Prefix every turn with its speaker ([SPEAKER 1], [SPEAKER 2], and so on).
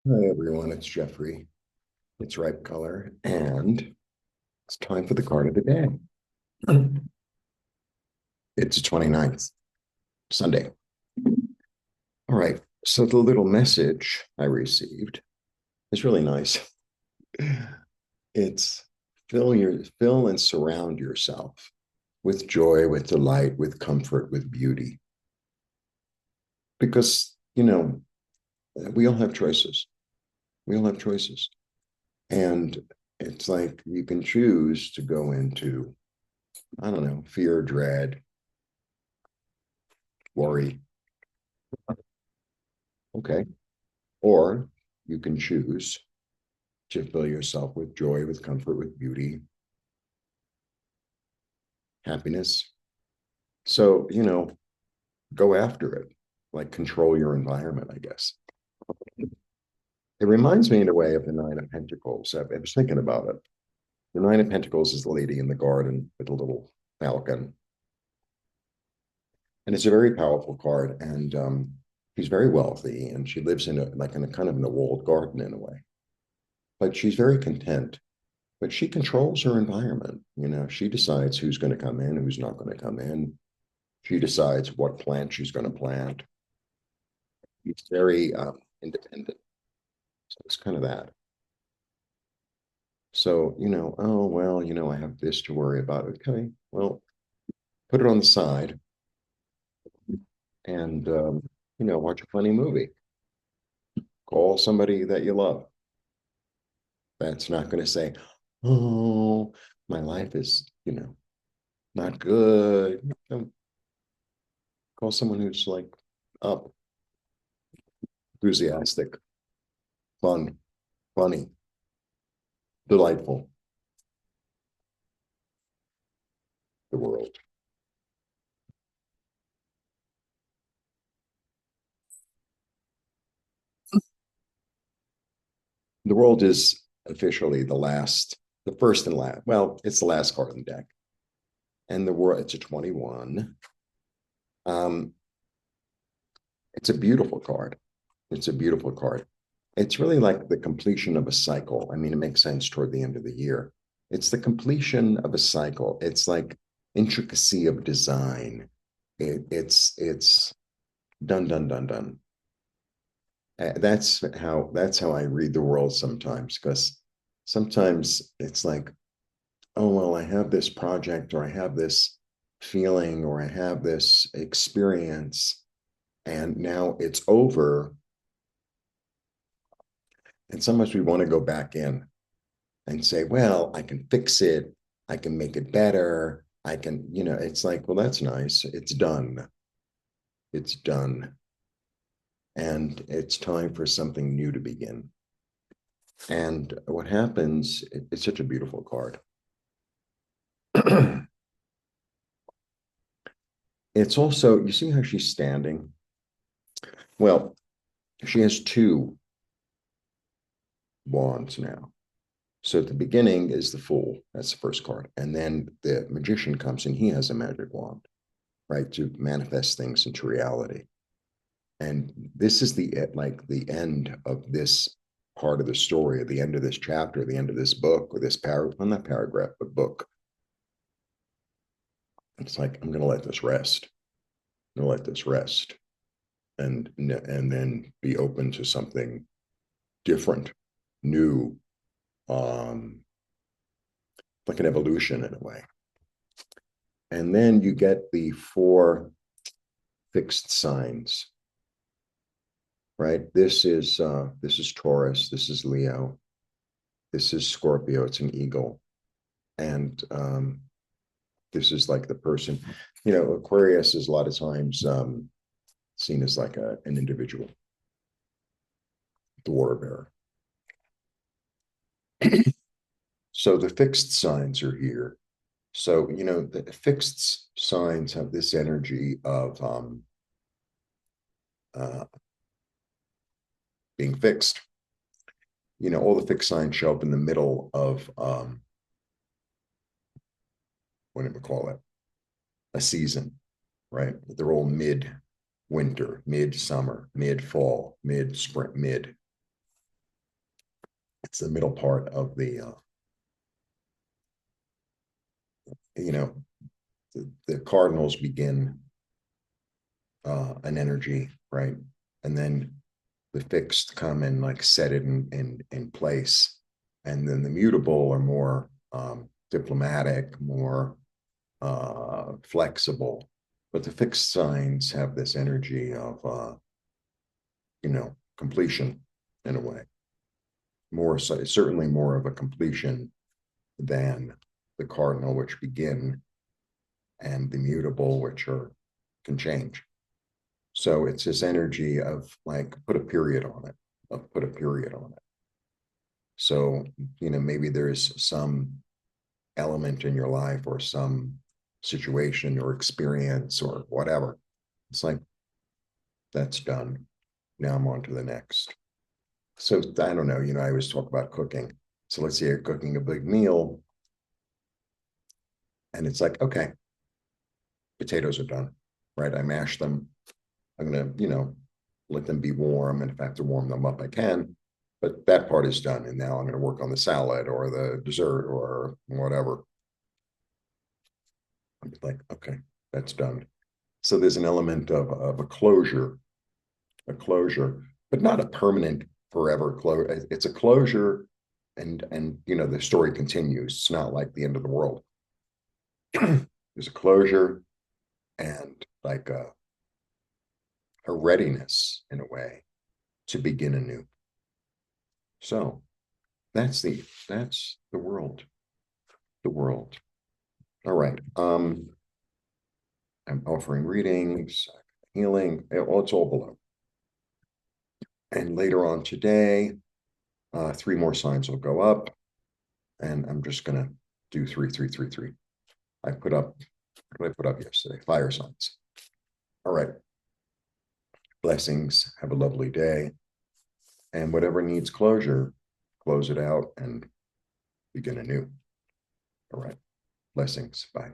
[SPEAKER 1] Hi everyone, it's Jeffrey. It's Ripe Color, and it's time for the card of the day. It's the 29th, Sunday. All right, so the little message I received is really nice. It's fill and surround yourself with joy, with delight, with comfort, with beauty. Because, we all have choices. We all have choices. And it's like you can choose to go into, I don't know, fear, dread, worry. Okay. Or you can choose to fill yourself with joy, with comfort, with beauty, happiness. So, go after it, like control your environment, I guess. It reminds me in a way of the Nine of Pentacles. I was thinking about it. The Nine of Pentacles is the lady in the garden with a little falcon. And it's a very powerful card. And she's very wealthy and she lives in a kind of in a walled garden in a way. But she's very content, but she controls her environment. She decides who's going to come in, who's not going to come in. She decides what plant she's going to plant. It's very independent. So it's kind of that. So, oh, well, I have this to worry about. Okay, well, put it on the side and, watch a funny movie. Call somebody that you love. That's not going to say, oh, my life is, not good. Call someone who's like up, enthusiastic, fun, funny, delightful, the world. The world is officially the first and last. Well, it's the last card in the deck. And the world, it's a 21. Um, it's a beautiful card. It's a beautiful card. It's really like the completion of a cycle. I mean, it makes sense toward the end of the year. It's the completion of a cycle. It's like intricacy of design. It's done, done, done, done. That's how I read the world sometimes, because sometimes it's like, oh well, I have this project or I have this feeling or I have this experience and now it's over, and sometimes we want to go back in and say, well, I can fix it, I can make it better, I can, it's like, well, that's nice, it's done, and it's time for something new to begin. And what happens, it's such a beautiful card. It's also, you see how she's standing? Well, she has two wands now. So at the beginning is the Fool. That's the first card. And then the Magician comes and he has a magic wand, right, to manifest things into reality. And this is the end of this part of the story, at the end of this chapter, the end of this book, or this paragraph, well, not paragraph, but book. It's like, I'm going to let this rest. I'm going to let this rest and then be open to something different, new, um, like an evolution in a way. And then you get the four fixed signs, right? This is Taurus, this is Leo, this is Scorpio, it's an eagle, and this is like the person, Aquarius is a lot of times seen as like an individual, the water bearer. So the fixed signs are here. So, the fixed signs have this energy of uh, being fixed. All the fixed signs show up in the middle of, what do we call it? A season, right? They're all mid winter, mid summer, mid fall, mid spring, mid. It's the middle part of the, you know, the cardinals begin an energy, right? And then the fixed come and like set it in place. And then the mutable are more diplomatic, more flexible. But the fixed signs have this energy of, completion in a way. More so, certainly more of a completion than the cardinal, which begin, and the mutable, which can change. So it's this energy of like put a period on it, of put a period on it. So, maybe there's some element in your life or some situation or experience or whatever. It's like, that's done. Now I'm on to the next. So I don't know, I always talk about cooking. So let's say you're cooking a big meal and it's like, okay, potatoes are done, right? I mash them. I'm going to, let them be warm. And if I have to warm them up, I can. But that part is done. And now I'm going to work on the salad or the dessert or whatever. I'm like, okay, that's done. So there's an element of a closure, but not a permanent forever closure. It's a closure, and the story continues. It's not like the end of the world. There's a closure and like a readiness in a way to begin anew. So that's the world. The world. All right. I'm offering readings, healing. It's all below. And later on today, 3 more signs will go up, and I'm just gonna do 3, 3, 3, 3. I put up what did I put up yesterday? Fire signs. All right. Blessings. Have a lovely day. And whatever needs closure, close it out and begin anew. All right. Blessings. Bye.